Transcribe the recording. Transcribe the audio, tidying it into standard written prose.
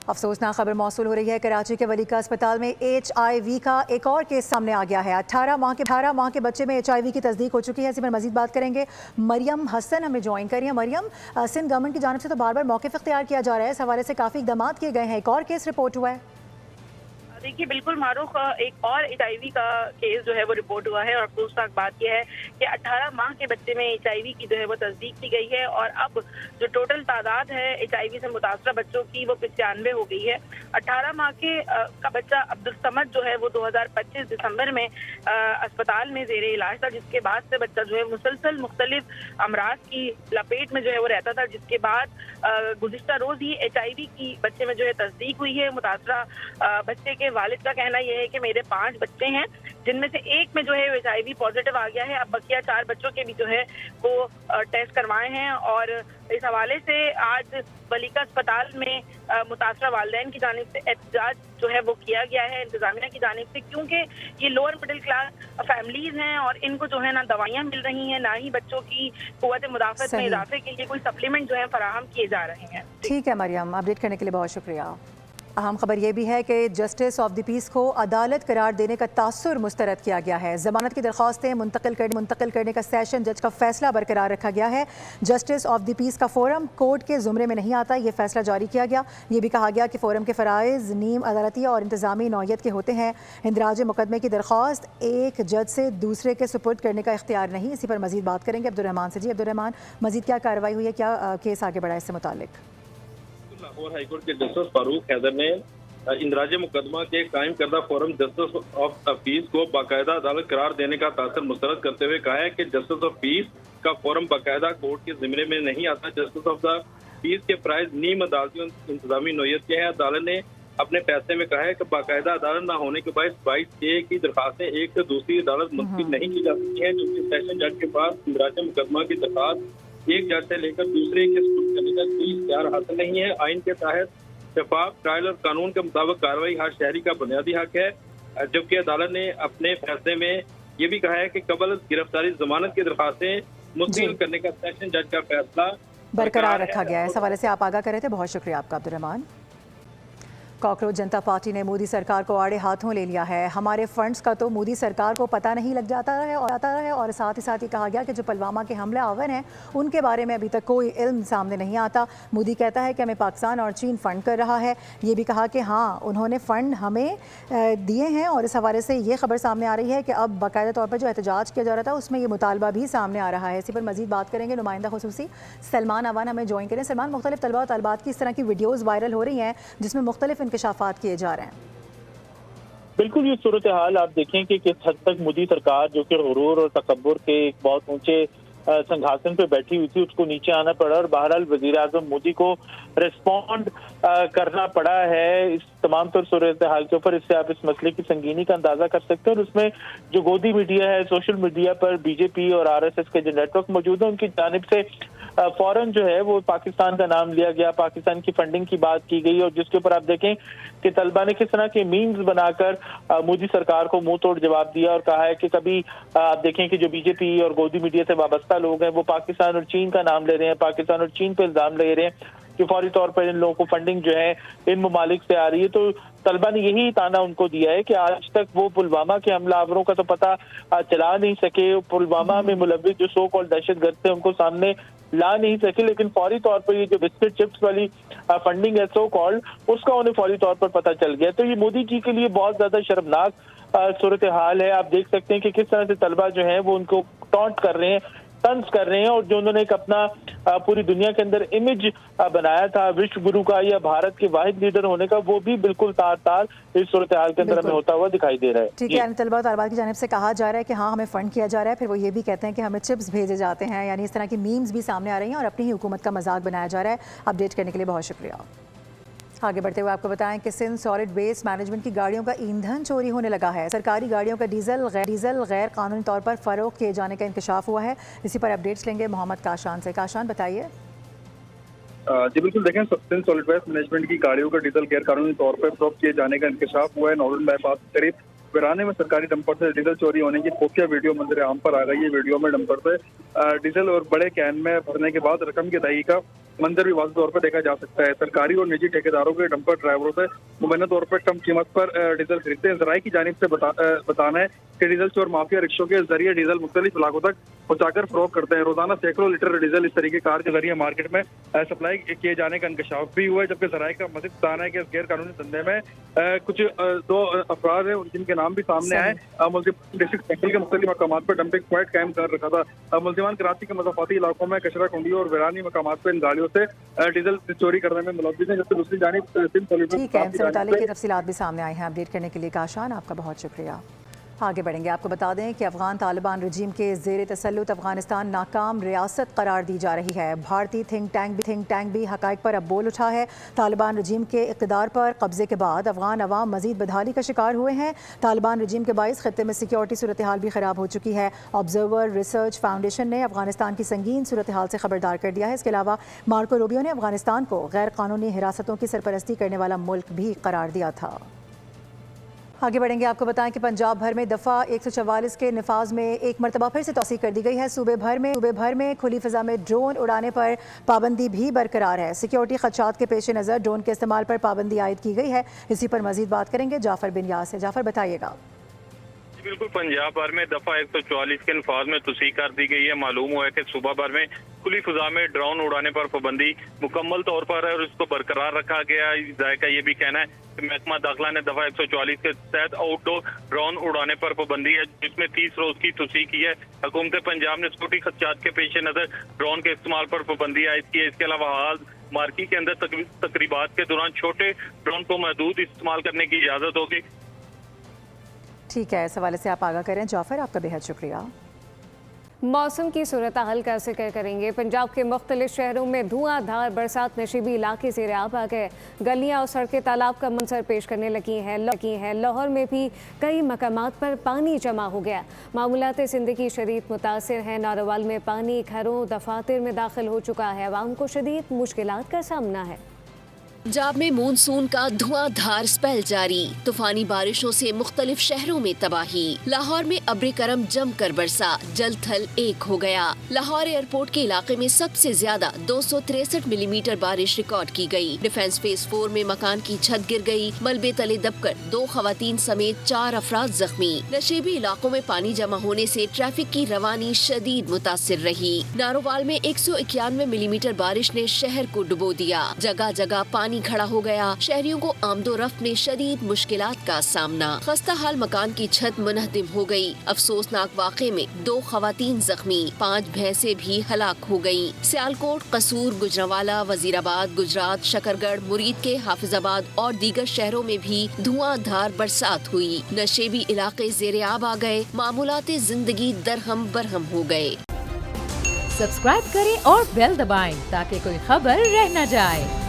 अफसोसनाक खबर मौसूल हो रही है। कराची के वलीका अस्पताल में HIV का एक और केस सामने आ गया है। 18 माह के बच्चे में HIV की तस्दीक हो चुकी है। इसी पर मजीद बात करेंगे। मरियम हसन हमें ज्वाइन करिए। मरियम, सिंध गवर्नमेंट की जानिब से तो बार बार मौक़िफ़ इख्तियार किया जा रहा है, इस हवाले से काफ़ी इक़दाम किए गए हैं। एक और केस रिपोर्ट हुआ है। देखिए, बिल्कुल मारूफ एक और HIV का केस जो है वो रिपोर्ट हुआ है और अफसोसनाक बात यह है कि 18 माह के बच्चे में HIV की जो है वो तस्दीक की गई है और अब जो टोटल तादाद है HIV से मुतासरा बच्चों की वो 95 हो गई है। 18 माह का बच्चा अब्दुल समद जो है वो 2025 दिसंबर में अस्पताल में ज़ेरे इलाज था, जिसके बाद से बच्चा जो है मुसलसल मुख्तलिफ अमराज की लपेट में जो है वो रहता था, जिसके बाद गुज़िश्ता रोज़ ही HIV की बच्चे में जो है तस्दीक हुई है। मुतासरा बच्चे के वालिद का कहना यह है कि मेरे 5 बच्चे हैं, जिनमें से एक में जो है HIV पॉजिटिव आ गया है। अब बकिया 4 बच्चों के भी जो है वो टेस्ट करवाए हैं और इस हवाले से आज वलीका अस्पताल में मुतासरा वालिदैन की जानिब से एहतजाज जो है वो किया गया है इंतजामिया की जानिब से, क्योंकि ये लोअर मिडिल क्लास फैमिलीज हैं और इनको जो है ना दवाइयाँ मिल रही हैं, ना ही बच्चों की क़ुव्वत मुदाफ़त में इजाफे के लिए कोई सप्लीमेंट जो है फराहम किए जा रहे हैं। ठीक है मरियम, अपडेट करने के लिए बहुत शुक्रिया। अहम खबर यह भी है कि जस्टिस ऑफ द पीस को अदालत करार देने का तासुर मुस्तरद किया गया है। जमानत की दरख्वास्तें मुंतकिल करने का सेशन जज का फैसला बरकरार रखा गया है। जस्टिस ऑफ द पीस का फोरम कोर्ट के ज़ुमरे में नहीं आता, ये फैसला जारी किया गया। ये भी कहा गया कि फोरम के फ़राइज़ नीम अदालती और इंतज़ामी नौयत के होते हैं। इंदराज मुकदमे की दरख्वास्त एक जज से दूसरे के सुपुर्द करने का इख्तियार नहीं। इसी पर मज़ीद बात करेंगे अब्दुर्रहमान से। जी अब्दुर्रहमान, मज़ीद क्या कार्रवाई हुई है, क्या केस आगे बढ़ा इससे मुतालिक? लाहौर हाईकोर्ट के जस्टिस फारूक हैदर ने इंदराज मुकदमा के कायम करदा forum justice of the peace को बाकायदा अदालत करार देने का तासर मुस्तरद करते हुए कहा है कि जस्टिस ऑफ पीस का फोरम बाकायदा कोर्ट के जिम्मे में नहीं आता। जस्टिस ऑफ द पीस के प्राइज नीम अदालती इंतजामी नोयत के हैं। अदालत ने अपने फैसले में कहा है कि बाकायदा अदालत न होने के बाद 22A की दरखास्तें एक से दूसरी अदालत मुंतकिल नहीं की जा सकती हैं, जबकि सेशन जज के पास इंदराज मुकदमा की दरखास्त एक जज से लेकर दूसरे के सुपुर्द करने का कोई इख्तियार हासिल नहीं है। आइन के तहत शफाफ ट्रायल और कानून के मुताबिक कार्रवाई हर शहरी का बुनियादी हक है। जबकि अदालत ने अपने फैसले में ये भी कहा है कि कबल गिरफ्तारी जमानत की दरखास्तें मुस्तकिल करने का सेशन जज का फैसला बरकरार रखा गया है। इस हवाले से आप आगाह कर रहे थे, बहुत शुक्रिया आपका अब्दुर्रहमान। कॉकरोच जनता पार्टी ने मोदी सरकार को आड़े हाथों ले लिया है। हमारे फंड्स का तो मोदी सरकार को पता नहीं लग जाता है और साथ ही साथ ये कहा गया कि जो पुलवामा के हमले आवर हैं उनके बारे में अभी तक कोई इल्म सामने नहीं आता। मोदी कहता है कि हमें पाकिस्तान और चीन फ़ंड कर रहा है। ये भी कहा कि हाँ, उन्होंने फ़ंड हमें दिए हैं और इस हवाले से ये खबर सामने आ रही है कि अब बाकायदा तौर पर जो एहतजाज किया जा रहा था उसमें ये मुतालबा भी सामने आ रहा है। इसी पर मजीद बात करेंगे। नुमाइंदा खुसूसी सलमान अवान हमें ज्वाइन करें। सलमान, मुख्तलिफ तलबा और तलबात की इस तरह की वीडियोज़ वायरल हो रही हैं जिसमें मुख्तलिफ इंकशाफात किए जा रहे हैं। बिल्कुल, ये सूरत हाल आप देखें कि किस हद तक मोदी सरकार जो कि गुरूर और तकब्बुर के एक बहुत ऊंचे सिंहासन पे बैठी हुई थी, उसको नीचे आना पड़ा और बहरहाल वजीर आजम मोदी को रिस्पॉन्ड करना पड़ा है इस तमाम तर सूरत हाल के ऊपर। इससे आप इस मसले की संगीनी का अंदाजा कर सकते हैं। और उसमें जो गोदी मीडिया है, सोशल मीडिया पर बीजेपी और RSS के जो नेटवर्क मौजूद है, उनकी जानिब से फौरन जो है वो पाकिस्तान का नाम लिया गया, पाकिस्तान की फंडिंग की बात की गई और जिसके ऊपर आप देखें कि तलबा ने किस तरह के मीम्स बनाकर मोदी सरकार को मुंह तोड़ जवाब दिया और कहा है कि कभी आप देखें कि जो बीजेपी और गोदी मीडिया से वाबस्ता लोग हैं वो पाकिस्तान और चीन का नाम ले रहे हैं, पाकिस्तान और चीन पे इल्जाम ले रहे हैं कि फौरी तौर पर इन लोगों को फंडिंग जो है इन ममालिक से आ रही है। तो तलबा ने यही ताना उनको दिया है कि आज तक वो पुलवामा के हमलावरों का तो पता चला नहीं सके, पुलवामा में मुलव्विस जो सो कॉल्ड दहशतगर्द थे उनको सामने ला नहीं सके, लेकिन फौरी तौर पर ये जो बिस्किट चिप्स वाली फंडिंग है सो कॉल्ड, उसका उन्हें फौरी तौर पर पता चल गया। तो ये मोदी जी के लिए बहुत ज्यादा शर्मनाक सूरत हाल है। आप देख सकते हैं कि किस तरह से तलबा जो है वो उनको टॉन्ट कर रहे हैं, तंज कर रहे हैं और जो उन्होंने एक अपना पूरी दुनिया के अंदर इमेज बनाया था विश्व गुरु का या भारत के वाहिद लीडर होने का, वो भी बिल्कुल तार इस सूरत हाल के अंदर हमें होता हुआ दिखाई दे रहा है। ठीक है, यानी तलबा तलबात की जानिब से कहा जा रहा है कि हाँ हमें फंड किया जा रहा है, फिर वो ये भी कहते हैं कि हमें चिप्स भेजे जाते हैं, यानी इस तरह की मीम्स भी सामने आ रही हैं और अपनी ही हुकूमत का मजाक बनाया जा रहा है। अपडेट करने के लिए बहुत शुक्रिया। आगे बढ़ते हुए आपको बताएं कि सिंध सॉलिड वेस्ट मैनेजमेंट की गाड़ियों का ईंधन चोरी होने लगा है। सरकारी गाड़ियों का डीजल गैर कानूनी तौर पर फरोख्त किए जाने का इंकशाफ हुआ है। इसी पर अपडेट्स लेंगे मोहम्मद काशान से। काशान, बताइए। जी बिल्कुल, देखें सिंध सॉलिड वेस्ट मैनेजमेंट की गाड़ियों का डीजल गैर कानूनी तौर पर फरोख्त किए जाने का इंकशाफ हुआ है। नॉर्दर्न बाईपास के करीब वीराने में सरकारी डंपर से डीजल चोरी होने की खुफिया वीडियो मंजर आम पर आ गई है। वीडियो में डंपर से डीजल और बड़े कैन में भरने के बाद रकम की अदायगी का मंजर भी वाज़ेह तौर पर देखा जा सकता है। सरकारी और निजी ठेकेदारों के डंपर ड्राइवरों से मुबैना तौर पर कम कीमत पर डीजल खरीदते हैं। ज़राए की जानिब से बताना है कि डीजल चोर माफिया रिक्शों के जरिए डीजल मुख्तलिफ इलाकों तक पहुंचाकर फरोख्त करते हैं। रोजाना सैकड़ों लीटर डीजल इस तरीके कार के जरिए मार्केट में सप्लाई किए जाने का इंकशाफ भी हुआ है। जबकि ज़राए का मज़ीद बताना है कि इस गैर कानूनी धंधे में कुछ दो अफराद हैं जिनके नाम भी सामने आए। मुल्ज़िमान डिस्ट्रिक्ट कैंसल के मुख्तलिफ मकामात पर डंपिंग पॉइंट कायम कर रखा था। मुल्ज़िमान कराची के मज़ाफ़ाती इलाकों में कचरा कुंडी और वीरानी मकामात पर इन गाड़ियों से डीजल चोरी करने में मुलव्विस हैं। जबकि दूसरी जानिब ठीक है, इनसे मुताल्लिक़ की तफसीलात भी सामने आई हैं। अपडेट करने के लिए काशान, आपका बहुत शुक्रिया। आगे बढ़ेंगे। आपको बता दें कि अफगान तालिबान रजीम के ज़ेर तसल्लुत अफगानिस्तान नाकाम रियासत करार दी जा रही है। भारतीय थिंक टैंक भी हक़ाइक़ पर अब बोल उठा है। तालिबान रजीम के इक़्तिदार पर कब्ज़े के बाद अफगान अवाम मज़ीद बदहाली का शिकार हुए हैं। तालिबान रजीम के बाइस ख़ित्ते में सिक्योरिटी सूरत हाल भी ख़राब हो चुकी है। ऑब्जर्वर रिसर्च फाउंडेशन ने अफगानिस्तान की संगीन सूरत हाल से खबरदार कर दिया है। इसके अलावा मार्को रूबियो ने अफगानिस्तान को गैर कानूनी हिरासतों की सरपरस्ती करने वाला मुल्क भी करार दिया था। आगे बढ़ेंगे। आपको बताएं कि पंजाब भर में दफ़ा 144 के निफाज में एक मरतबा फिर से तौसीक कर दी गई है। सूबे भर में खुली फ़िज़ा में ड्रोन उड़ाने पर पाबंदी भी बरकरार है। सिक्योरिटी खदशात के पेश नज़र ड्रोन के इस्तेमाल पर पाबंदी आयद की गई है। इसी पर मज़ीद बात करेंगे जाफ़र बिन यास से। जाफ़र, बताइएगा। बिल्कुल, पंजाब भर में दफा 144 के नफाज में तोसीक कर दी गई है। मालूम हुआ है कि सूबा भर में खुली फिजा में ड्रोन उड़ाने पर पाबंदी मुकम्मल तौर पर है और इसको बरकरार रखा गया। जायका ये भी कहना है कि महकमा दाखिला ने दफा 144 के तहत आउटडोर ड्रोन उड़ाने पर पाबंदी है, जिसमें 30 रोज की तोसीक की है। हुकूमत पंजाब ने सिक्योरिटी खदशात के पेश नजर ड्रोन के इस्तेमाल पर पाबंदी आयद की है। इसके अलावा हाल मार्की के अंदर तकरीबात के दौरान छोटे ड्रोन को महदूद इस्तेमाल करने की इजाजत होगी। ठीक है, इस हवाले से आप आगाह करें जाफर, आपका बेहद शुक्रिया। मौसम की सूरत हाल का जिक्र करेंगे। पंजाब के मुख्तलिफ शहरों में धुआंधार बरसात नशीबी इलाके से आब आ गए। गलियां और सड़कें तालाब का मंजर पेश करने लगी हैं। लाहौर में भी कई मकामात पर पानी जमा हो गया। मामूलात ज़िंदगी शदीद मुतासिर है। नारोवाल में पानी घरों दफातर में दाखिल हो चुका है। आवाम को शदीद मुश्किलात का सामना है। पंजाब में मानसून का धुआंधार स्पेल जारी। तूफानी बारिशों से मुख्तलिफ शहरों में तबाही। लाहौर में अब्र करम जमकर बरसा, जल थल एक हो गया। लाहौर एयरपोर्ट के इलाके में सबसे ज्यादा 263 मिलीमीटर बारिश रिकॉर्ड की गई। डिफेंस फेज 4 में मकान की छत गिर गई। मलबे तले दबकर 2 खवातीन समेत 4 अफराद जख्मी। नशेबी इलाकों में पानी जमा होने से ट्रैफिक की रवानी शदीद मुतासिर रही। नारोवाल में 191 मिलीमीटर बारिश ने शहर को डुबो दिया। जगह जगह पानी खड़ा हो गया। शहरियों को आमदोरफ्त में शदीद मुश्किलात का सामना। खस्ता हाल मकान की छत मुनहदिम हो गई। अफसोसनाक वाक़े में 2 खवातीन जख्मी, 5 भैंसे भी हलाक हो गयी। सियालकोट, कसूर, गुजरावाला, वजीराबाद, गुजरात, शकरगढ़, मुरीद के हाफिजाबाद और दीगर शहरों में भी धुआंधार बरसात हुई। नशेबी इलाके ज़ेर-ए-आब आ गए। मामूलाते जिंदगी दरहम बरहम हो गए। सब्सक्राइब करें और बेल दबाएं ताकि कोई खबर रह न जाए।